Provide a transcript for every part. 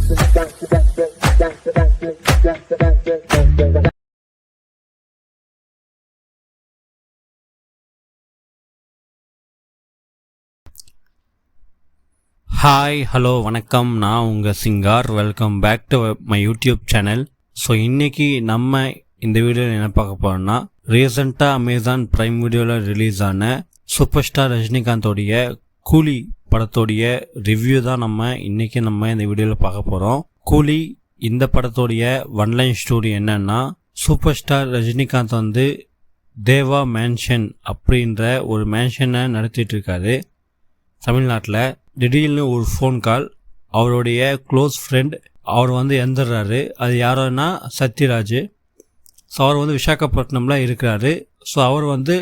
Hi hello வணக்கம், நான் உங்கள் Singar. Welcome back to my YouTube channel. So இன்றைக்கி நம்ம இந்த வீடியோவில் என்ன பார்க்க போகிறோம்னா, ரீசெண்டாக அமேசான் ப்ரைம் வீடியோவில் ரிலீஸ் ஆன சூப்பர் ஸ்டார் ரஜினிகாந்தோடைய கூலி படத்தோடைய ரிவ்யூ தான் நம்ம இந்த வீடியோவில் பார்க்க போகிறோம். கூலி இந்த படத்தோடைய ஒன்லைன் ஸ்டோரி என்னன்னா, சூப்பர் ஸ்டார் ரஜினிகாந்த் வந்து தேவா மேன்ஷன் அப்படின்ற ஒரு மேன்ஷனை நடத்திட்டு இருக்காரு தமிழ்நாட்டில். திடீர்னு ஒரு ஃபோன் கால், அவருடைய க்ளோஸ் ஃப்ரெண்ட் அவர் வந்து இறந்துடுறாரு. அது யாரோன்னா சத்யராஜ். ஸோ அவர் வந்து விசாகப்பட்டினமில் இருக்கிறாரு. ஸோ அவர் வந்து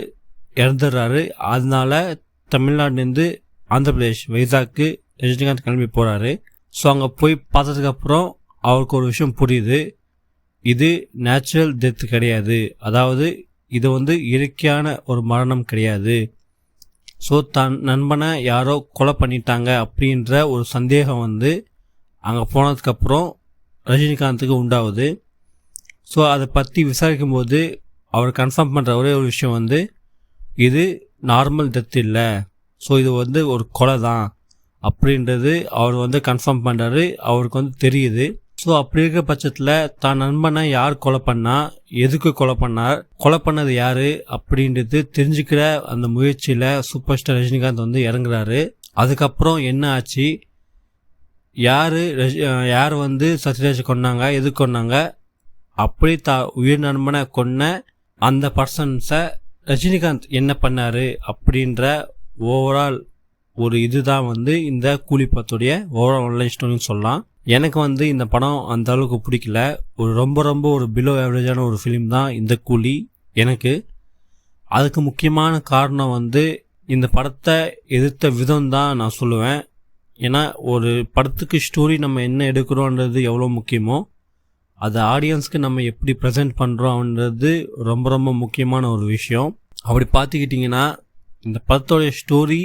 இறந்துடுறாரு. அதனால தமிழ்நாட்டிலேருந்து ஆந்திர பிரதேஷ் வைசாக்கு ரஜினிகாந்த் கிளம்பி போகிறாரு. ஸோ அங்கே போய் பார்த்ததுக்கப்புறம் அவருக்கு ஒரு விஷயம் புரியுது, இது நேச்சுரல் டெத் கிடையாது, அதாவது இது வந்து இயற்கையான ஒரு மரணம் கிடையாது. ஸோ தன் நண்பனை யாரோ கொலை பண்ணிட்டாங்க அப்படின்ற ஒரு சந்தேகம் வந்து அங்கே போனதுக்கப்புறம் ரஜினிகாந்துக்கு உண்டாகுது. ஸோ அதை பற்றி விசாரிக்கும்போது அவர் கன்ஃபார்ம் பண்ணுற ஒரே ஒரு விஷயம் வந்து, இது நார்மல் டெத் இல்லை, ஸோ இது வந்து ஒரு கொலை தான் அப்படின்றது அவர் வந்து கன்ஃபார்ம் பண்ணுறாரு. அவருக்கு வந்து தெரியுது. ஸோ அப்படி இருக்கிற பட்சத்தில் தான் நண்பனை யார் கொலை பண்ணா, எதுக்கு கொலை பண்ணார், கொலை பண்ணது யார் அப்படின்றது தெரிஞ்சுக்கிற அந்த முயற்சியில் சூப்பர் ஸ்டார் ரஜினிகாந்த் வந்து இறங்குறாரு. அதுக்கப்புறம் என்ன ஆச்சு, யார் வந்து சத்யராஜ் கொன்னாங்க, எது கொன்னாங்க, அப்படி உயிர் நண்பனை கொன்ன அந்த பர்சன்ஸை ரஜினிகாந்த் என்ன பண்ணார் அப்படின்ற ஓவரால் ஒரு இதுதான் வந்து இந்த கூலி படத்துடைய ஓவரால் ஆன்லைன் ஸ்டோரின்னு சொல்லலாம். எனக்கு வந்து இந்த படம் அந்த அளவுக்கு பிடிக்கல. ரொம்ப ஒரு பிலோ ஆவரேஜான ஒரு ஃபிலிம் தான் இந்த கூலி எனக்கு. அதுக்கு முக்கியமான காரணம் வந்து இந்த படத்தை எதிர்த்த விதம் தான் நான் சொல்லுவேன். ஏன்னா ஒரு படத்துக்கு ஸ்டோரி நம்ம என்ன எடுக்கிறோன்றது எவ்வளோ முக்கியமோ, அது ஆடியன்ஸ்க்கு நம்ம எப்படி ப்ரெசென்ட் பண்ணுறோன்றது ரொம்ப முக்கியமான ஒரு விஷயம். அப்படி பார்த்துக்கிட்டிங்கன்னா இந்த படத்தோடைய ஸ்டோரி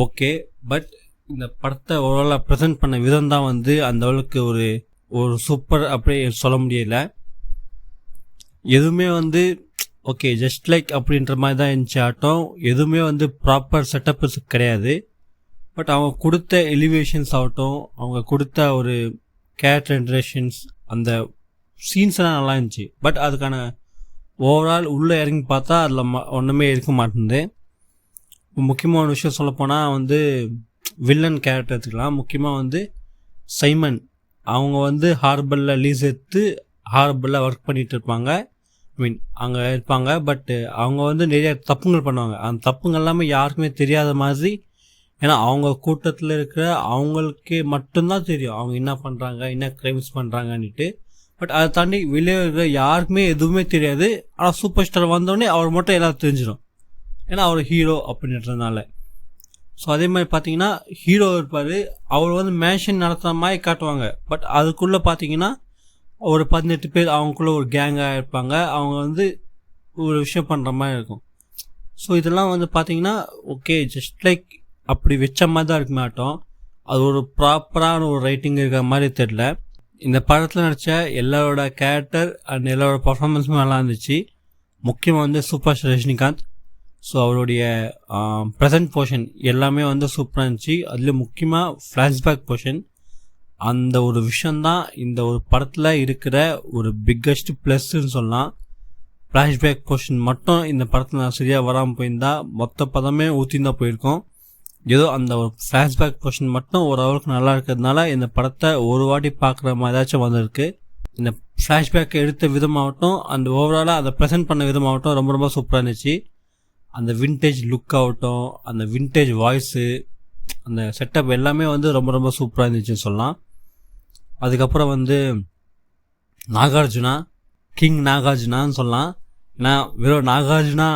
ஓகே, பட் இந்த படத்தை ஓவராலாக ப்ரெசென்ட் பண்ண விதம் தான் வந்து அந்த அளவுக்கு ஒரு சூப்பர் அப்படி சொல்ல முடியல. எதுவுமே வந்து ஓகே ஜஸ்ட் லைக் அப்படின்ற மாதிரி தான் இருந்துச்சு ஆட்டம். எதுவுமே வந்து ப்ராப்பர் செட்டப்ஸ் கிடையாது. பட் அவங்க கொடுத்த எலிவேஷன்ஸ் ஆகட்டும், அவங்க கொடுத்த ஒரு கேரக்டர் இன்ட்ரடக்ஷன்ஸ், அந்த சீன்ஸ் எல்லாம் நல்லா இருந்துச்சு. பட் அதுக்கான ஓவரால் உள்ளே இறங்கி பார்த்தா அதில் ஒன்றுமே இருக்க மாட்டேங்குது. முக்கியமான விஷயம் சொல்லப்போனால் வந்து வில்லன் கேரக்டர் எடுத்துக்கலாம். முக்கியமாக வந்து சைமன், அவங்க வந்து ஹார்பரில் லீஸ் எடுத்து ஹார்பரில் ஒர்க் பண்ணிகிட்டு இருப்பாங்க, அங்கே இருப்பாங்க. பட்டு அவங்க வந்து நிறைய தப்புங்கள் பண்ணுவாங்க. அந்த தப்புங்கள் எல்லாமே யாருக்குமே தெரியாத மாதிரி, ஏன்னா அவங்க கூட்டத்தில் இருக்கிற அவங்களுக்கே மட்டும்தான் தெரியும் அவங்க என்ன பண்ணுறாங்க, என்ன க்ரைம்ஸ் பண்ணுறாங்கன்னுட்டு. பட் அதை தாண்டி வெளியே இருக்கிற யாருக்குமே எதுவுமே தெரியாது. ஆனால் சூப்பர் ஸ்டார் வந்தோடனே அவர் மட்டும் எல்லாம் தெரிஞ்சிடும், ஏன்னா அவர் ஹீரோ அப்படின்றதுனால. ஸோ அதே மாதிரி பார்த்தீங்கன்னா ஹீரோ இருப்பார், அவர் வந்து மேன்ஷன் நடத்துகிற மாதிரி காட்டுவாங்க. பட் அதுக்குள்ளே பார்த்தீங்கன்னா ஒரு 18 பேர் அவங்களுக்குள்ளே ஒரு கேங்காக இருப்பாங்க. அவங்க வந்து ஒரு விஷயம் பண்ணுற மாதிரி இருக்கும். ஸோ இதெல்லாம் வந்து பார்த்தீங்கன்னா ஓகே ஜஸ்ட் லைக் அப்படி வச்ச மாதிரி தான் இருக்க மாட்டோம். அது ஒரு ப்ராப்பரான ஒரு ரைட்டிங் இருக்கிற மாதிரி தெரியல. இந்த படத்தில் நடித்த எல்லாரோட கேரக்டர் அண்ட் எல்லாரோட பர்ஃபார்மன்ஸும் நல்லா இருந்துச்சு. முக்கியமாக வந்து சூப்பர் ஸ்டார் ரஜினிகாந்த். ஸோ அவருடைய ப்ரெசன்ட் போர்ஷன் எல்லாமே வந்து சூப்பராக இருந்துச்சு. அதில் முக்கியமாக ஃப்ளாஷ்பேக் போர்ஷன், அந்த ஒரு விஷயந்தான் இந்த ஒரு படத்தில் இருக்கிற ஒரு பிக்கஸ்ட் ப்ளஸ்ன்னு சொல்லலாம். ஃப்ளாஷ்பேக் போர்ஷன் மட்டும் இந்த படத்தில் நான் சரியாக வராமல் போயிருந்தால் மொத்த பதமே ஊற்றிருந்தா போயிருக்கோம். ஏதோ அந்த ஒரு ஃப்ளாஷ்பேக் போர்ஷன் மட்டும் ஓரளவுக்கு நல்லா இருக்கிறதுனால இந்த படத்தை ஒரு வாட்டி பார்க்குற மாதிரி ஏதாச்சும் வந்திருக்கு. இந்த ஃப்ளாஷ்பேக்கை எடுத்த விதமாகட்டும், அந்த ஓவராலாக அதை ப்ரெசென்ட் பண்ண விதமாகட்டும் ரொம்ப சூப்பராக இருந்துச்சு. அந்த வின்டேஜ் லுக் ஆகட்டும், அந்த வின்டேஜ் வாய்ஸு, அந்த செட்டப் எல்லாமே வந்து ரொம்ப சூப்பராக இருந்துச்சுன்னு சொல்லலாம். அதுக்கப்புறம் வந்து நாகார்ஜுனா, கிங் நாகார்ஜுனான்னு சொல்லலாம். ஏன்னா வெறும் நாகார்ஜுனா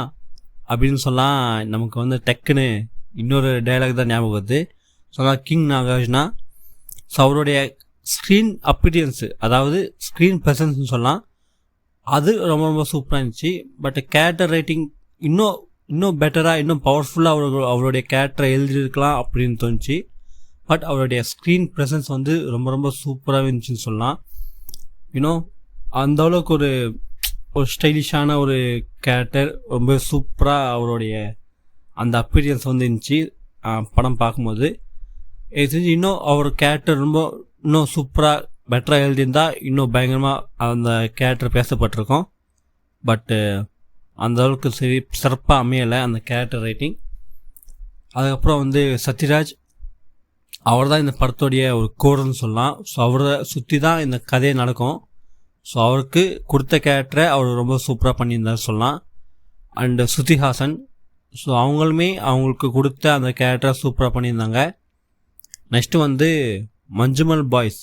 அப்படின்னு சொல்லலாம், நமக்கு வந்து டக்குன்னு இன்னொரு டைலாக் தான் ஞாபகம் வருது. சொன்னால் கிங் நாகார்ஜுனா. ஸோ அவருடைய ஸ்க்ரீன் அப்பீரியன்ஸு, அதாவது ஸ்க்ரீன் ப்ரெசன்ஸ்னு சொல்லலாம், அது ரொம்ப சூப்பராக இருந்துச்சு. பட் கேரக்டர் ரைட்டிங் இன்னும் பெட்டராக, இன்னும் பவர்ஃபுல்லாக அவருடைய கேரக்டரை எழுதியிருக்கலாம் அப்படின்னு தோணுச்சு. பட் அவருடைய ஸ்க்ரீன் ப்ரெசன்ஸ் வந்து ரொம்ப ரொம்ப சூப்பராக இருந்துச்சுன்னு சொல்லலாம். யூனோ அந்த அளவுக்கு ஒரு ஸ்டைலிஷான ஒரு கேரக்டர், ரொம்ப சூப்பராக அவருடைய அந்த அப்பீரியன்ஸ் வந்து இருந்துச்சு படம் பார்க்கும்போது. எனக்கு தெரிஞ்சு இன்னும் அவர் கேரக்டர் ரொம்ப இன்னும் சூப்பராக பெட்டராக எழுதியிருந்தால் இன்னும் பயங்கரமாக அந்த கேரக்டர் பேசப்பட்டிருக்கோம். பட்டு அந்த அளவுக்கு சிறப்பாக அமையலை அந்த கேரக்டர் ரைட்டிங். அதுக்கப்புறம் வந்து சத்யராஜ், அவர் தான் இந்த படத்தோடைய ஒரு கோர்னு சொல்லலாம். ஸோ அவரை சுற்றி தான் இந்த கதையை நடக்கும். ஸோ அவருக்கு கொடுத்த கேரக்டரை அவர் ரொம்ப சூப்பராக பண்ணியிருந்தார் சொல்லலாம். அண்டு ஸ்ருதிஹாசன், ஸோ அவங்களுமே அவங்களுக்கு கொடுத்த அந்த கேரக்டரை சூப்பராக பண்ணியிருந்தாங்க. நெக்ஸ்ட்டு வந்து மஞ்சுமல் பாய்ஸ்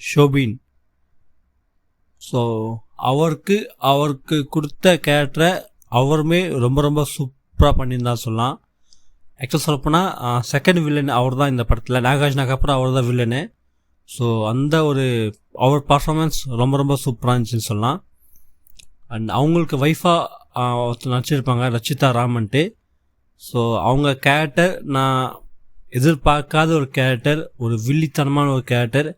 ஷோபின், ஸோ அவருக்கு கொடுத்த கேரக்டரை அவருமே ரொம்ப ரொம்ப சூப்பராக பண்ணியிருந்தார் சொல்லலாம். ஆக்சுவலாக சொல்லப்போனால் செகண்ட் வில்லன் அவர் தான் இந்த படத்தில். நாகார்ஜுனாக்கு அப்புறம் அவர் தான் வில்லனு. ஸோ அந்த அவர் பர்ஃபார்மன்ஸ் ரொம்ப ரொம்ப சூப்பராக இருந்துச்சுன்னு சொல்லலாம். அண்ட் அவங்களுக்கு ஒய்ஃபாக நடிச்சிருப்பாங்க ரச்சிதா ராமன்ட்டு. ஸோ அவங்க கேரக்டர் நான் எதிர்பார்க்காத ஒரு கேரக்டர், ஒரு வில்லித்தனமான ஒரு கேரக்டர்.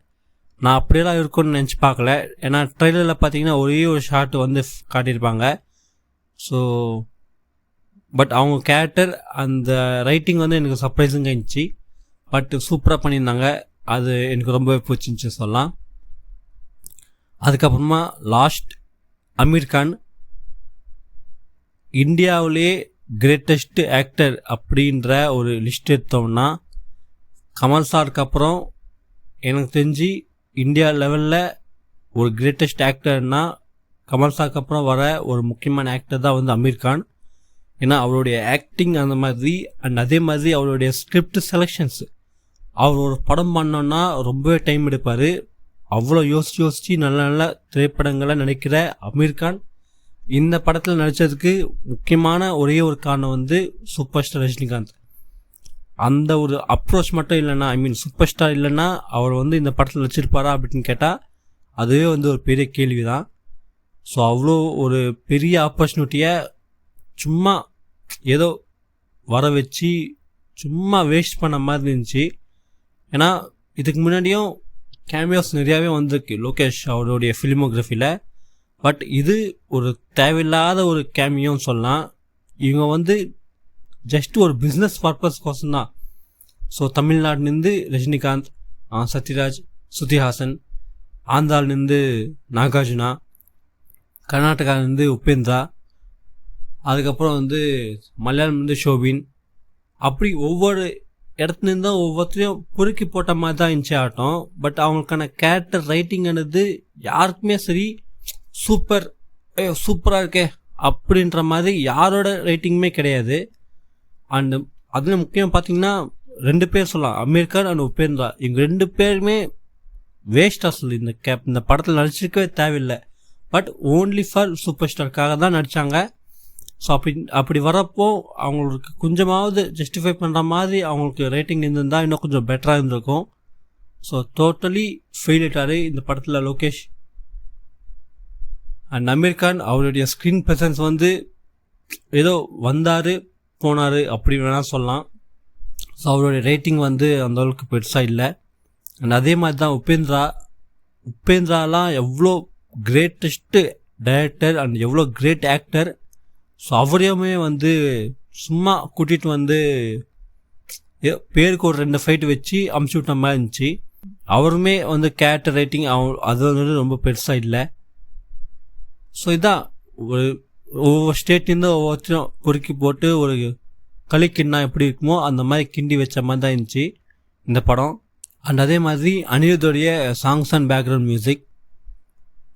நான் அப்படியெல்லாம் இருக்கும்னு நினச்சி பார்க்கல. ஏன்னா ட்ரெய்லரில் பார்த்தீங்கன்னா ஒரே ஒரு ஷாட் வந்து காட்டியிருப்பாங்க. ஸோ பட் அவங்க கேரக்டர் அந்த ரைட்டிங் வந்து எனக்கு சர்ப்ரைசிங்காக இருந்துச்சு. பட் சூப்பராக பண்ணியிருந்தாங்க. அது எனக்கு ரொம்பவே பிடிச்சிருந்துச்சு சொல்லலாம். அதுக்கப்புறமா லாஸ்ட் அமீர் கான், இந்தியாவிலே கிரேட்டஸ்ட் ஆக்டர் அப்படின்ற ஒரு லிஸ்ட் எடுத்தோம்னா கமல் சாருக்கு அப்புறம் எனக்கு தெரிஞ்சு இந்தியா லெவலில் ஒரு கிரேட்டஸ்ட் ஆக்டர்னால் கமல் சாருக்கு அப்புறம் வர ஒரு முக்கியமான ஆக்டர் தான் வந்து அமீர் கான். ஏன்னா அவருடைய ஆக்டிங் அந்த மாதிரி, அண்ட் அதே மாதிரி அவருடைய ஸ்கிரிப்ட் செலெக்ஷன்ஸு. அவர் ஒரு படம் பண்ணோன்னா ரொம்பவே டைம் எடுப்பார். அவ்வளோ யோசித்து நல்ல நல்ல திரைப்படங்களை நடிக்கிற அமீர் கான் இந்த படத்தில் நடித்ததுக்கு முக்கியமான ஒரே ஒரு காரணம் வந்து சூப்பர் ஸ்டார் ரஜினிகாந்த். அந்த ஒரு அப்ரோச் மட்டும் இல்லைன்னா, சூப்பர் ஸ்டார் இல்லைன்னா அவர் வந்து இந்த படத்தில் நடிச்சிருப்பாரா அப்படின்னு கேட்டால் அதுவே வந்து ஒரு பெரிய கேள்வி தான். ஸோ அவ்வளோ ஒரு பெரிய ஆப்பர்ச்சுனிட்டியை சும்மா ஏதோ வர வச்சு சும்மா வேஸ்ட் பண்ண மாதிரி இருந்துச்சு. ஏன்னா இதுக்கு முன்னாடியும் கேமியோஸ் நிறையாவே வந்திருக்கு லோகேஷ் அவருடைய ஃபிலிமோகிராஃபியில். பட் இது ஒரு தேவையில்லாத ஒரு கேமியோன்னு சொல்லலாம். இவங்க வந்து ஜஸ்ட் ஒரு பிஸ்னஸ் பர்பஸ் கோசம் தான். ஸோ தமிழ்நாட்டிலேருந்து ரஜினிகாந்த், சத்யராஜ், ஸ்ருதிஹாசன், ஆந்திராவிலேருந்து நாகார்ஜுனா, கர்நாடகாவிலேருந்து உபேந்திரா, அதுக்கப்புறம் வந்து மலையாளம்லேருந்து ஷோபின், அப்படி ஒவ்வொரு இடத்துலேருந்தும் ஒவ்வொருத்தரையும் பொறுக்கி போட்ட மாதிரி தான் இருந்துச்சு ஆட்டம். பட் அவங்களுக்கான கேரக்டர் ரைட்டிங்கிறது யாருக்குமே சரி சூப்பராக இருக்கே அப்படின்ற மாதிரி யாரோட ரைட்டிங்குமே கிடையாது. அண்டு அதில் முக்கியம் பார்த்தீங்கன்னா 2 பேர் சொல்லலாம், அமீர் கான் அண்ட் உபேந்திரா. இவங்க 2 பேருமே வேஸ்ட்டாக சொல்லி இந்த படத்தில் நடிச்சிருக்கவே தேவையில்லை. பட் ஓன்லி ஃபார் சூப்பர் ஸ்டாருக்காக தான் நடித்தாங்க. ஸோ அப்படி வரப்போ அவங்களுக்கு கொஞ்சமாவது ஜஸ்டிஃபை பண்ணுற மாதிரி அவங்களுக்கு ரேட்டிங் இருந்திருந்தால் இன்னும் கொஞ்சம் பெட்டராக இருந்திருக்கும். ஸோ டோட்டலி ஃபெயில் ஆகிட்டார் இந்த படத்தில் லோகேஷ். அண்ட் அமீர் கான் அவருடைய ஸ்க்ரீன் ப்ரெசன்ஸ் வந்து ஏதோ வந்தார் போனார் அப்படி வேணால் சொல்லலாம். ஸோ அவருடைய ரேட்டிங் வந்து அந்தளவுக்கு பெருசாக இல்லை. அண்ட் அதே மாதிரி தான் உபேந்திராலாம் எவ்வளோ கிரேட்டஸ்ட்டு டைரக்டர் அண்ட் எவ்வளோ கிரேட் ஆக்டர். ஸோ அவரையுமே வந்து சும்மா கூட்டிகிட்டு வந்து பேருக்கு ஒரு 2 ஃபைட்டு வச்சு அமுச்சு விட்ட மாதிரி இருந்துச்சு. அவருமே வந்து கேரக்டர் ரைட்டிங் அது வந்து ரொம்ப பெருசாக இல்லை. ஸோ இதான் ஒவ்வொரு ஸ்டேட்லேருந்து ஒவ்வொருத்தரும் பொறுக்கி போட்டு ஒரு களி கிண்ணா எப்படி இருக்குமோ அந்த மாதிரி கிண்டி வச்ச மாதிரி தான் இருந்துச்சு இந்த படம். அண்ட் அதே மாதிரி அனிருத்தோடைய songs and background music,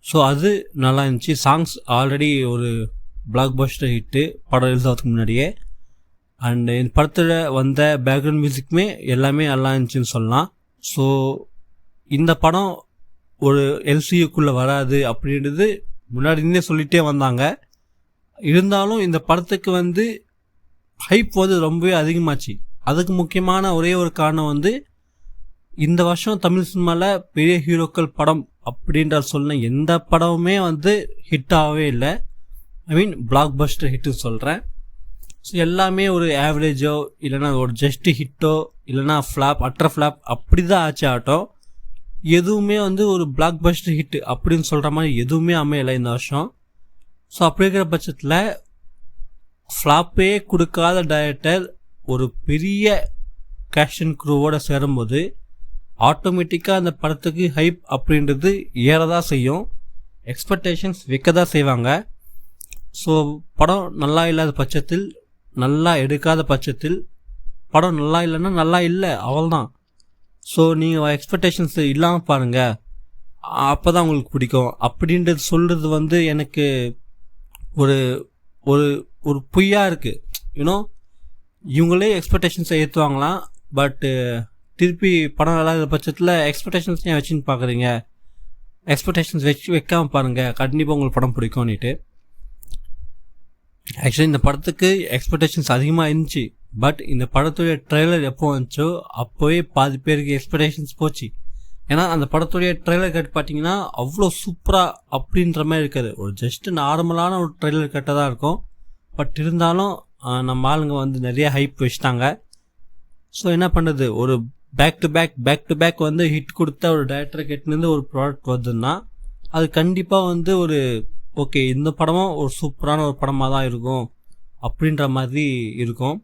so அது நல்லா இருந்துச்சு. சாங்ஸ் ஆல்ரெடி ஒரு பிளாக் பஸ்டர் ஹிட்டு படம் எழுதுறதுக்கு முன்னாடியே. அண்ட் இந்த படத்தில் வந்த பேக்ரவுண்ட் மியூசிக்குமே எல்லாமே நல்லா இருந்துச்சுன்னு சொல்லலாம். ஸோ இந்த படம் ஒரு எல்சியூக்குள்ளே வராது அப்படின்றது முன்னாடியே சொல்லிகிட்டே வந்தாங்க. இருந்தாலும் இந்த படத்துக்கு வந்து ஹைப் வந்து ரொம்பவே அதிகமாச்சு. அதுக்கு முக்கியமான ஒரே ஒரு காரணம் வந்து இந்த வருஷம் தமிழ் சினிமாவில் பெரிய ஹீரோக்கள் படம் அப்படின்ற சொன்ன எந்த படமுமே வந்து ஹிட் ஆகவே இல்லை. பிளாக் பஸ்டர் ஹிட்டுன்னு சொல்கிறேன். ஸோ எல்லாமே ஒரு ஆவரேஜோ இல்லைனா ஒரு ஜஸ்ட் ஹிட்டோ இல்லைனா ஃப்ளாப் ஃப்ளாப் அப்படி தான் ஆச்சு ஆட்டம். எதுவுமே வந்து ஒரு பிளாக் பஸ்டர் ஹிட் அப்படின்னு சொல்கிற மாதிரி எதுவுமே அமையலை இந்த வருஷம். ஸோ அப்படி இருக்கிற பட்சத்தில் ஃப்ளாப்பே கொடுக்காத டைரக்டர் ஒரு பெரிய கேஷ் அண்ட் க்ரூவோடு சேரும்போது ஆட்டோமேட்டிக்காக அந்த படத்துக்கு ஹைப் அப்படின்றது ஏறதான் செய்யும், எக்ஸ்பெக்டேஷன்ஸ் வைக்க தான் செய்வாங்க. ஸோ படம் நல்லா இல்லாத பட்சத்தில், நல்லா எடுக்காத பட்சத்தில், படம் நல்லா இல்லைன்னா நல்லா இல்லை அவ்வளோதான். ஸோ நீங்கள் எக்ஸ்பெக்டேஷன்ஸ் இல்லாமல் பாருங்கள், அப்போ தான் உங்களுக்கு பிடிக்கும் அப்படின்றது சொல்கிறது வந்து எனக்கு ஒரு ஒரு ஒரு பொய்யாக இருக்குது. யூனோ இவங்களே எக்ஸ்பெக்டேஷன்ஸை ஏற்றுவாங்களாம், பட்டு திருப்பி படம் இல்லாத பட்சத்தில் எக்ஸ்பெக்டேஷன்ஸ் ஏன் வச்சுன்னு பார்க்குறீங்க, எக்ஸ்பெக்டேஷன்ஸ் வைக்காமல் பாருங்கள், கண்டிப்பாக உங்களுக்கு படம் பிடிக்கும்னுட்டு. ஆக்சுவலி இந்த படத்துக்கு எக்ஸ்பெக்டேஷன்ஸ் அதிகமாக இருந்துச்சு, பட் இந்த படத்துடைய ட்ரெய்லர் எப்போ வந்துச்சோ அப்போவே பாதி பேருக்கு எக்ஸ்பெக்டேஷன்ஸ் போச்சு. ஏன்னா அந்த படத்துடைய ட்ரெய்லர் கட் பார்த்தீங்கன்னா அவ்வளோ சூப்பராக அப்படின்ற மாதிரி இருக்காது, ஒரு ஜஸ்ட்டு நார்மலான ஒரு ட்ரெய்லர் கட்டாக தான் இருக்கும். பட் இருந்தாலும் நம்ம ஆளுங்க வந்து நிறைய ஹைப் வச்சுட்டாங்க. ஸோ என்ன பண்ணுறது, ஒரு பேக் டு பேக் வந்து ஹிட் கொடுத்த ஒரு டைரக்டர் கிட்டேருந்து ஒரு ப்ராடக்ட் வருதுன்னா அது கண்டிப்பாக வந்து ஒரு ஓகே இந்த படமும் ஒரு சூப்பரான ஒரு படமாக தான் இருக்கும் அப்படின்ற மாதிரி இருக்கும்.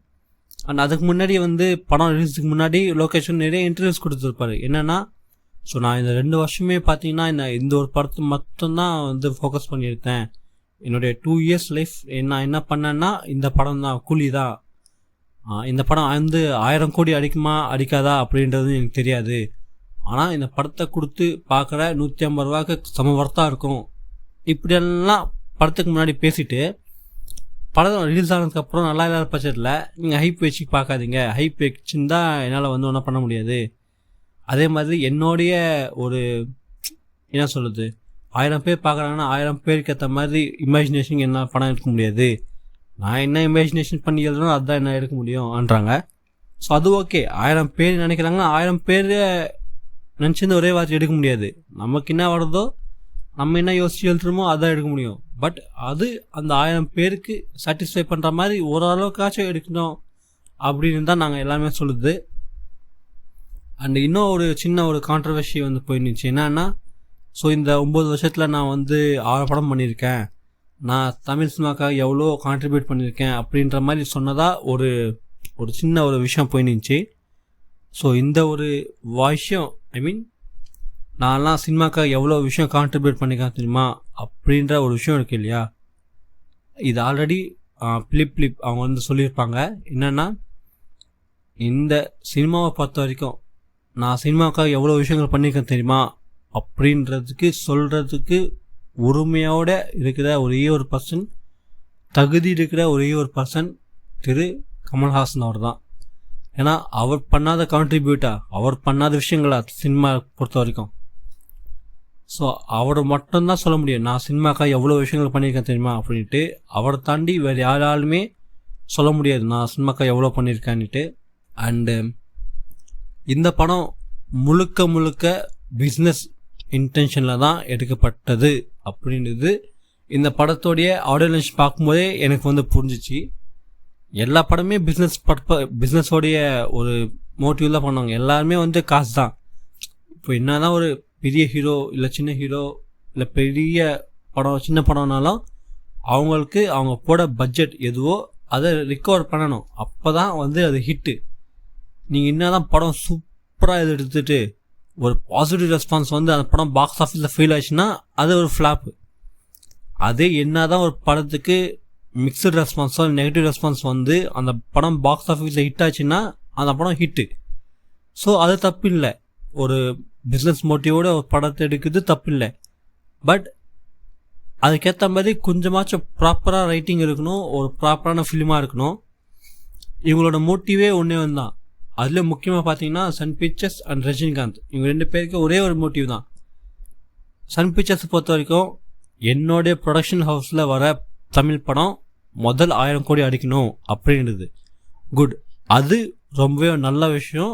அண்ட் அதுக்கு முன்னாடி வந்து படம் ரிலீஸுக்கு முன்னாடி லோகேஷன் நிறைய இன்டர்வியூஸ் கொடுத்துருப்பாரு. என்னென்னா, ஸோ நான் இந்த 2 வருஷமே பார்த்தீங்கன்னா இந்த ஒரு படத்தை மட்டும்தான் வந்து ஃபோக்கஸ் பண்ணியிருக்கேன், என்னுடைய 2 இயர்ஸ் லைஃப் நான் என்ன பண்ணேன்னா இந்த படம் தான், கூலி தான். இந்த படம் வந்து 1000 கோடி அடிக்குமா அடிக்காதா அப்படின்றது எனக்கு தெரியாது, ஆனால் இந்த படத்தை கொடுத்து பார்க்குற 150 ரூபாய்க்கு சம வர்த்தாக இருக்கும், இப்படியெல்லாம் படத்துக்கு முன்னாடி பேசிட்டு படம் ரிலீஸ் ஆனதுக்கப்புறம் நல்லா இல்லாத பட்சத்தில் நீங்கள் ஹைப் வச்சு பார்க்காதீங்க, ஹைப் வச்சுருந்தா என்னால் வந்து ஒன்றும் பண்ண முடியாது. அதே மாதிரி என்னுடைய ஒரு என்ன சொல்கிறது, 1000 பேர் பார்க்குறாங்கன்னா 1000 பேருக்கு ஏற்ற மாதிரி இமேஜினேஷன் என்ன படம் எடுக்க முடியாது, நான் என்ன இமேஜினேஷன் பண்ணி எழுதுனா அதுதான் என்ன எடுக்க முடியும்ன்றாங்க. ஸோ அது ஓகே, 1000 பேர் நினைக்கிறாங்கன்னா 1000 பேர் நினச்சிருந்து ஒரே வார்த்தை எடுக்க முடியாது, நமக்கு என்ன வருதோ நம்ம என்ன யோசிச்சு எழுதுறோமோ அதான் எடுக்க முடியும். பட் அது அந்த 1000 பேருக்கு சாட்டிஸ்ஃபை பண்ணுற மாதிரி ஓரளவுக்காச்சும் எடுக்கணும் அப்படின்னு தான் நாங்கள் எல்லாமே சொல்லுது. அண்ட் இன்னும் ஒரு சின்ன ஒரு கான்ட்ரவர்சி வந்து போயிருந்துச்சு. என்னன்னா, ஸோ இந்த 9 வருஷத்தில் நான் வந்து 6 படம் பண்ணியிருக்கேன், நான் தமிழ் சினிமாக்காக எவ்வளோ கான்ட்ரிபியூட் பண்ணியிருக்கேன் அப்படின்ற மாதிரி சொன்னதாக ஒரு ஒரு சின்ன ஒரு விஷயம் போயிருந்துச்சு. ஸோ இந்த ஒரு விஷயம் நான்லாம் சினிமாக்காக எவ்வளோ விஷயம் கான்ட்ரிபியூட் பண்ணியிருக்கேன் தெரியுமா அப்படின்ற ஒரு விஷயம் இருக்கு இல்லையா, இது ஆல்ரெடி பிலிப் அவங்க வந்து சொல்லியிருப்பாங்க. என்னென்னா, இந்த சினிமாவை பொறுத்த வரைக்கும் நான் சினிமாவுக்காக எவ்வளோ விஷயங்கள் பண்ணியிருக்கேன் தெரியுமா அப்படின்றதுக்கு சொல்கிறதுக்கு உரிமையோட இருக்கிற ஒரே ஒரு பர்சன், தகுதி இருக்கிற ஒரே ஒரு பர்சன் திரு கமல்ஹாசன் அவர் தான். ஏன்னா அவர் பண்ணாத கான்ட்ரிபியூட்டா, அவர் பண்ணாத விஷயங்களா சினிமா பொறுத்த வரைக்கும். ஸோ அவர் மட்டும்தான் சொல்ல முடியும் நான் சினிமாக்காக எவ்வளோ விஷயங்கள் பண்ணியிருக்கேன் தெரியுமா அப்படின்ட்டு. அவரை தாண்டி வேறு யாராலுமே சொல்ல முடியாது நான் சினிமாக்காக எவ்வளோ பண்ணியிருக்கேன்னுட்டு. அண்டு இந்த படம் முழுக்க பிஸ்னஸ் இன்டென்ஷனில் தான் எடுக்கப்பட்டது அப்படின்றது இந்த படத்தோடைய ஆடியன்ஸ் பார்க்கும்போதே எனக்கு வந்து புரிஞ்சிச்சு. எல்லா படமே பிஸ்னஸோடைய ஒரு மோட்டிவ் தான் பண்ணுவாங்க, எல்லாருமே வந்து காசு தான். இப்போ என்ன தான் ஒரு பெரிய ஹீரோ இல்லை சின்ன ஹீரோ இல்லை பெரிய படம் சின்ன படம்னாலும் அவங்களுக்கு அவங்க போட பட்ஜெட் எதுவோ அதை ரிகவர் பண்ணணும், அப்போ தான் வந்து அது ஹிட்டு. நீங்கள் என்ன தான் படம் சூப்பராக இது எடுத்துகிட்டு ஒரு பாசிட்டிவ் ரெஸ்பான்ஸ் வந்து அந்த படம் பாக்ஸ் ஆஃபீஸில் ஃபெயில் ஆச்சுன்னா அது ஒரு ஃப்ளாப்பு. அதே என்ன தான் ஒரு படத்துக்கு மிக்சட் ரெஸ்பான்ஸோ நெகட்டிவ் ரெஸ்பான்ஸ் வந்து அந்த படம் பாக்ஸ் ஆஃபீஸில் ஹிட் ஆச்சுன்னா அந்த படம் ஹிட்டு. ஸோ அது தப்பு இல்லை, ஒரு பிஸ்னஸ் மோட்டிவோட ஒரு படத்தை எடுக்குது தப்பு இல்லை. பட் அதுக்கேற்ற மாதிரி கொஞ்சமாச்சும் ப்ராப்பராக ரைட்டிங் இருக்கணும், ஒரு ப்ராப்பரான ஃபிலிமாக இருக்கணும். இவங்களோட மோட்டிவே ஒன்றே ஒன்று தான். அதில் முக்கியமாக பார்த்தீங்கன்னா சன் பிக்சர்ஸ் அண்ட் ரஜினிகாந்த் இவங்க 2 பேருக்கு ஒரே ஒரு மோட்டிவ் தான். சன் பிக்சர்ஸ் பொறுத்த வரைக்கும் என்னுடைய ப்ரொடக்ஷன் ஹவுஸில் வர தமிழ் படம் முதல் 1000 கோடி அடிக்கணும் அப்படின்றது குட், அது ரொம்பவே நல்ல விஷயம்,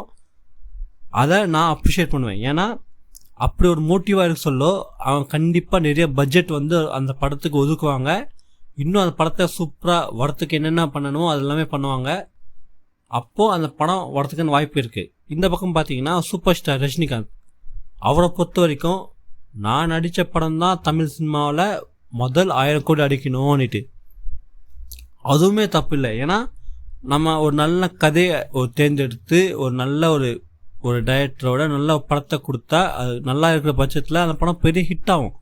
அதை நான் அப்ரிஷியேட் பண்ணுவேன். ஏன்னா அப்படி ஒரு மோட்டிவாக இருக்க சொல்ல அவங்க கண்டிப்பாக நிறைய பட்ஜெட் வந்து அந்த படத்துக்கு ஒதுக்குவாங்க, இன்னும் அந்த படத்தை சூப்பராக வரத்துக்கு என்னென்ன பண்ணணுமோ அது எல்லாமே பண்ணுவாங்க. அப்போது அந்த படம் வரத்துக்கான வாய்ப்பு இருக்குது. இந்த பக்கம் பார்த்தீங்கன்னா சூப்பர் ஸ்டார் ரஜினிகாந்த், அவரை பொறுத்த வரைக்கும் நான் நடித்த படம் தான் தமிழ் சினிமாவில் முதல் 1000 கோடி அடிக்கணும்னுட்டு. அதுவுமே தப்பு இல்லை. ஏன்னா நம்ம ஒரு நல்ல கதையை தேர்ந்தெடுத்து ஒரு நல்ல ஒரு டைரக்டரோட நல்ல படத்தை கொடுத்தா அது நல்லா இருக்கிற பட்சத்தில் அந்த படம் பெரிய ஹிட் ஆகும்.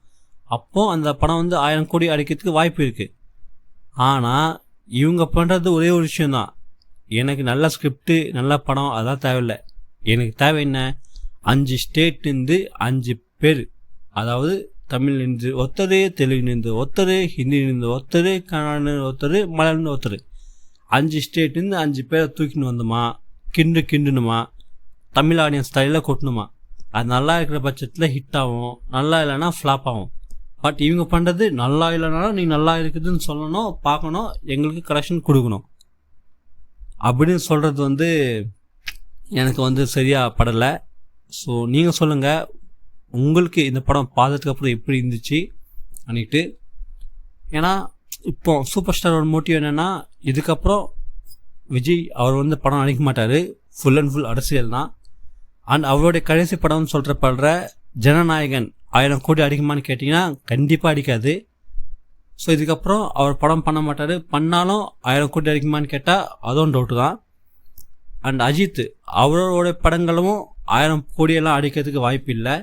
அப்போது அந்த படம் வந்து 1000 கோடி அடிக்கிறதுக்கு வாய்ப்பு இருக்குது. ஆனால் இவங்க பண்ணுறது ஒரே ஒரு விஷயந்தான், எனக்கு நல்ல ஸ்கிரிப்டு நல்ல படம் அதெல்லாம் தேவையில்லை. எனக்கு தேவை என்ன, 5 ஸ்டேட்லேருந்து 5 பேர், அதாவது தமிழ்லேருந்து ஒருத்தர், தெலுங்குலேருந்து ஒருத்தர், ஹிந்திலேருந்து ஒருத்தர், கன்னடலேருந்து ஒருத்தர், மலையாளம்னு ஒருத்தர், 5 ஸ்டேட்லேருந்து 5 பேரை தூக்கின்னு வந்தோமா, கிண்டுணுமா, தமிழ் ஆடியன்ஸ் ஸ்டைலில் கொட்டணுமா. அது நல்லா இருக்கிற பட்சத்தில் ஹிட் ஆகும், நல்லா இல்லைன்னா ஃப்ளாப் ஆகும். பட் இவங்க பண்ணுறது நல்லா இல்லைனாலும் நீ நல்லா இருக்குதுன்னு சொல்லணும், பார்க்கணும், எங்களுக்கு கரெக்ஷன் கொடுக்கணும் அப்படின்னு சொல்கிறது வந்து எனக்கு வந்து சரியாக படலை. ஸோ நீங்கள் சொல்லுங்கள், உங்களுக்கு இந்த படம் பார்த்ததுக்கு அப்புறம் எப்படி இருந்துச்சு அன்னிட்டு. ஏன்னா இப்போ சூப்பர் ஸ்டாரோட மோட்டிவ் என்னென்னா, இதுக்கப்புறம் விஜய் அவர் வந்து படம் நடிக்க மாட்டார், ஃபுல் அண்ட் ஃபுல் அரசியல் தான். அண்ட் அவருடைய கடைசி படம்னு சொல்கிறப்படுற ஜனநாயகன் 1000 கோடி அடிக்குமான்னு கேட்டிங்கன்னா கண்டிப்பாக அடிக்காது. ஸோ இதுக்கப்புறம் அவர் படம் பண்ண மாட்டார், பண்ணாலும் 1000 கோடி அடிக்குமான்னு கேட்டால் அதுவும் டவுட்டு தான். அண்ட் அஜித் அவரோட படங்களும் 1000 கோடியெல்லாம் அடிக்கிறதுக்கு வாய்ப்பு இல்லை.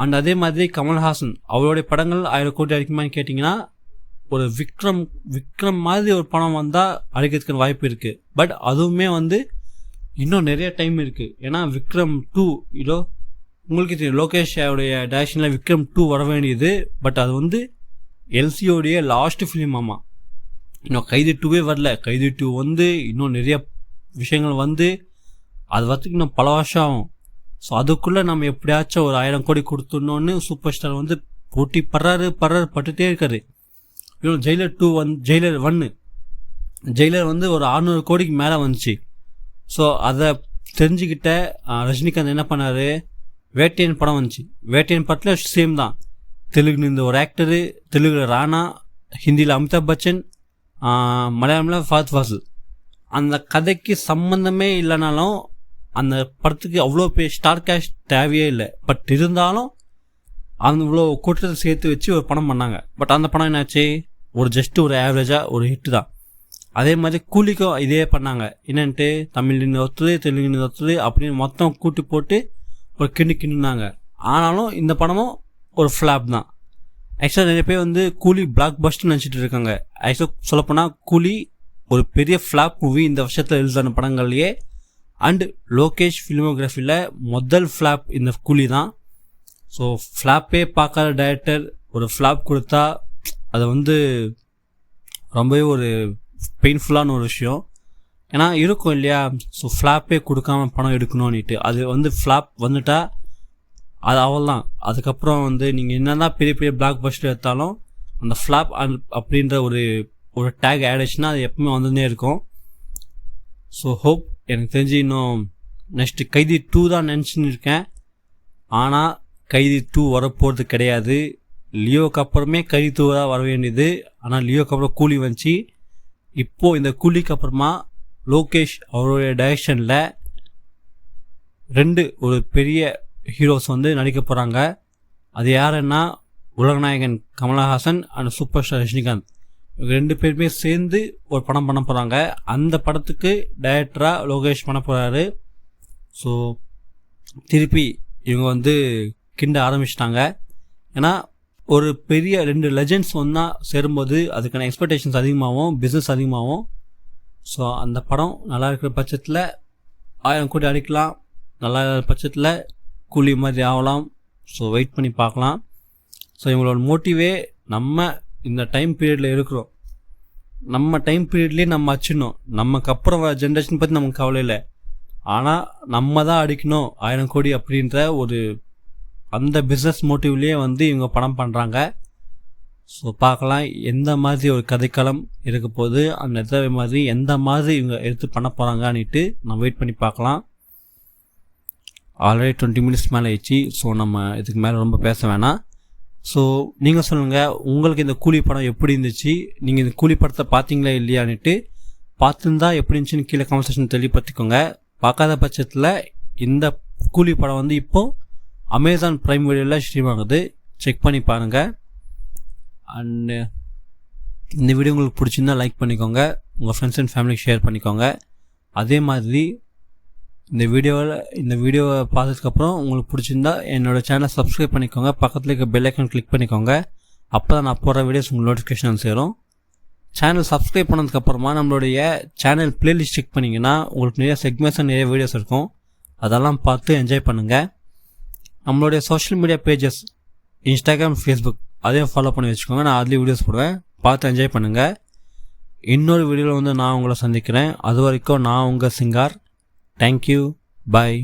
அண்ட் அதே மாதிரி கமல்ஹாசன் அவருடைய படங்கள் 1000 கோடி அடிக்குமான்னு கேட்டிங்கன்னா ஒரு விக்ரம் மாதிரி ஒரு படம் வந்தால் அடிக்கிறதுக்கு வாய்ப்பு இருக்குது. பட் அதுவுமே வந்து இன்னும் நிறைய டைம் இருக்குது. ஏன்னா விக்ரம் 2 இதோ உங்களுக்கு தெரியும், லோகேஷ் அவருடைய டைரக்ஷனில் விக்ரம் 2 வர வேண்டியது. பட் அது வந்து எல்சியோடைய லாஸ்ட் ஃபிலிம். ஆமாம், இன்னும் கைதி 2வே வரல. கைதி 2 வந்து இன்னும் நிறைய விஷயங்கள் வந்து அது வரத்துக்கு இன்னும் பல வருஷம் ஆகும். ஸோ அதுக்குள்ளே நம்ம எப்படியாச்சும் ஒரு 1000 கோடி கொடுத்துடணுன்னு சூப்பர் ஸ்டார் வந்து போட்டி பட்டுகிட்டே இருக்காரு. இன்னும் ஜெயிலர் 1 ஜெயிலர் வந்து ஒரு 600 கோடிக்கு மேலே வந்துச்சு. ஸோ அதை தெரிஞ்சுக்கிட்ட ரஜினிகாந்த் என்ன பண்ணார், வேட்டையன் படம் வந்துச்சு. வேட்டையன் படத்தில் சேம் தான், தெலுங்குலேருந்து ஒரு ஆக்டரு, தெலுங்கில் ராணா, ஹிந்தியில் அமிதாப் பச்சன், மலையாளமில் ஃபஹத் ஃபாசில். அந்த கதைக்கு சம்மந்தமே இல்லைனாலும் அந்த படத்துக்கு அவ்வளோ பெரிய ஸ்டார் கேஷ் தேவையே இல்லை. பட் இருந்தாலும் அந்த இவ்வளோ கூட்டத்தை சேர்த்து வச்சு ஒரு படம் பண்ணாங்க. பட் அந்த படம் என்னாச்சு, ஜஸ்ட் ஒரு ஆவரேஜாக ஒரு ஹிட்டு தான். அதே மாதிரி கூலிக்கும் இதே பண்ணாங்க. என்னன்ட்டு தமிழ்லேருந்து ஒருத்தது, தெலுங்குலேருந்து ஒருத்தது அப்படின்னு மொத்தம் கூட்டி போட்டு ஒரு கிண்டுனாங்க. ஆனாலும் இந்த படமும் ஒரு ஃப்ளாப் தான். ஆக்சுவலாக நிறைய பேர் வந்து கூலி பிளாக் பஸ்ட்னு நினச்சிட்டு இருக்காங்க. ஆக்சுவலாக சொல்லப்போனால் கூலி ஒரு பெரிய ஃப்ளாப் மூவி இந்த வருஷத்தில் எழுதான படங்கள்லையே. அண்டு லோகேஷ் ஃபிலிமோகிராஃபியில் முதல் ஃப்ளாப் இந்த கூலி தான். ஸோ ஃப்ளாப்பே பார்க்காத டைரக்டர் ஒரு ஃப்ளாப் கொடுத்தா அது வந்து ரொம்பவே ஒரு பெயின்ஃபுல்லான ஒரு விஷயம். ஏன்னா இருக்கும் இல்லையா, ஸோ ஃப்ளாப்பே கொடுக்காம படம் எடுக்கணும்னுட்டு அது வந்து ஃப்ளாப் வந்துட்டா அது அவ்வளோதான். அதுக்கப்புறம் வந்து நீங்கள் என்ன தான் பெரிய பெரிய பிளாக் பஸ்டர் எடுத்தாலும் அந்த ஃப்ளாப் அப்படின்ற ஒரு டேக் ஆயிடுச்சுன்னா அது எப்பவுமே வந்துன்னே இருக்கும். ஸோ ஹோப், எனக்கு தெரிஞ்சு இன்னும் நெக்ஸ்ட்டு கைதி 2 தான் நினச்சின்னு இருக்கேன். ஆனால் கைதி 2 வரப்போகிறது கிடையாது. லியோக்கு அப்புறமே கைதி 2 தான் வர வேண்டியது. ஆனால் லியோக்கு அப்புறம் கூலி வந்துச்சு. இப்போது இந்த கூலிக்கு அப்புறமா லோகேஷ் அவருடைய டைரக்ஷனில் 2 ஒரு பெரிய ஹீரோஸ் வந்து நடிக்க போகிறாங்க. அது யாருன்னா உலகநாயகன் Kamal Haasan and super star Rajinikanth. இவங்க 2 பேருமே சேர்ந்து ஒரு படம் பண்ண போகிறாங்க. அந்த படத்துக்கு டைரக்டராக லோகேஷ் பண்ண போகிறாரு. ஸோ திருப்பி இவங்க வந்து கிண்ட ஆரம்பிச்சிட்டாங்க. ஏன்னா ஒரு பெரிய 2 லெஜெண்ட்ஸ் ஒன்றா சேரும்போது அதுக்கான எக்ஸ்பெக்டேஷன்ஸ் அதிகமாகவும் பிஸ்னஸ் அதிகமாகவும். ஸோ அந்த படம் நல்லா இருக்கிற பட்சத்தில் 1000 கோடி அடிக்கலாம், நல்லா இருக்கிற பட்சத்தில் கூலி மாதிரி ஆகலாம். ஸோ வெயிட் பண்ணி பார்க்கலாம். ஸோ இவங்களோட மோட்டிவே நம்ம இந்த டைம் பீரியடில் இருக்கிறோம், நம்ம டைம் பீரியட்லேயே நம்ம அச்சிடணும். நமக்கு அப்புறம் ஜென்ரேஷன் பற்றி நமக்கு கவலை இல்லை. ஆனால் நம்ம தான் அடிக்கணும் 1000 கோடி அப்படின்ற அந்த பிஸ்னஸ் மோட்டிவ்லேயே வந்து இவங்க படம் பண்ணுறாங்க. ஸோ பார்க்கலாம் எந்த மாதிரி ஒரு கதைக்களம் இருக்க போது, அந்த எந்த மாதிரி எந்த மாதிரி இவங்க எடுத்து பண்ண போகிறாங்கன்னுட்டு நம்ம வெயிட் பண்ணி பார்க்கலாம். ஆல்ரெடி 20 மினிட்ஸ் மேலே ஆயிடுச்சு. ஸோ நம்ம இதுக்கு மேலே ரொம்ப பேச வேணாம். ஸோ நீங்கள் சொல்லுங்கள், உங்களுக்கு இந்த கூலி படம் எப்படி இருந்துச்சு, நீங்கள் இந்த கூலி படத்தை பார்த்தீங்களா இல்லையான்னுட்டு, பார்த்துருந்தா எப்படி இருந்துச்சுன்னு கீழே கமெண்ட் செக்ஷன் தெளிவுபடுத்திக்கோங்க. பார்க்காத பட்சத்தில் இந்த கூலி படம் வந்து இப்போது அமேசான் ப்ரைம் வீடியோவில் ஸ்ட்ரீம் ஆகுது, செக் பண்ணி பாருங்கள். அண்டு இந்த வீடியோ உங்களுக்கு பிடிச்சிருந்தா லைக் பண்ணிக்கோங்க, உங்கள் ஃப்ரெண்ட்ஸ் அண்ட் ஃபேமிலிக்கு ஷேர் பண்ணிக்கோங்க. அதே மாதிரி இந்த வீடியோவை பார்த்ததுக்கப்புறம் உங்களுக்கு பிடிச்சிருந்தா என்னோடய சேனலை சப்ஸ்கிரைப் பண்ணிக்கோங்க, பக்கத்தில் இருக்க பெல் ஐக்கான் கிளிக் பண்ணிக்கோங்க. அப்போ தான் நான் போடுற வீடியோஸ் உங்களுக்கு நோட்டிஃபிகேஷன் சேரும். சேனல் சப்ஸ்கிரைப் பண்ணதுக்கப்புறமா நம்மளுடைய சேனல் பிளேலிஸ்ட் செக் பண்ணிங்கன்னா உங்களுக்கு நிறைய செக்மெண்ட்ஸ் நிறைய வீடியோஸ் இருக்கும், அதெல்லாம் பார்த்து என்ஜாய் பண்ணுங்கள். நம்மளுடைய social media pages Instagram, Facebook அதையும் ஃபாலோ பண்ணி வச்சுக்கோங்க. நான் அதுலேயும் வீடியோஸ் போடுவேன், பார்த்து என்ஜாய் பண்ணுங்கள். இன்னொரு வீடியோவில் வந்து நான் உங்களை சந்திக்கிறேன். அது வரைக்கும் நான் உங்கள் சிங்கார். தேங்க்யூ, பாய்.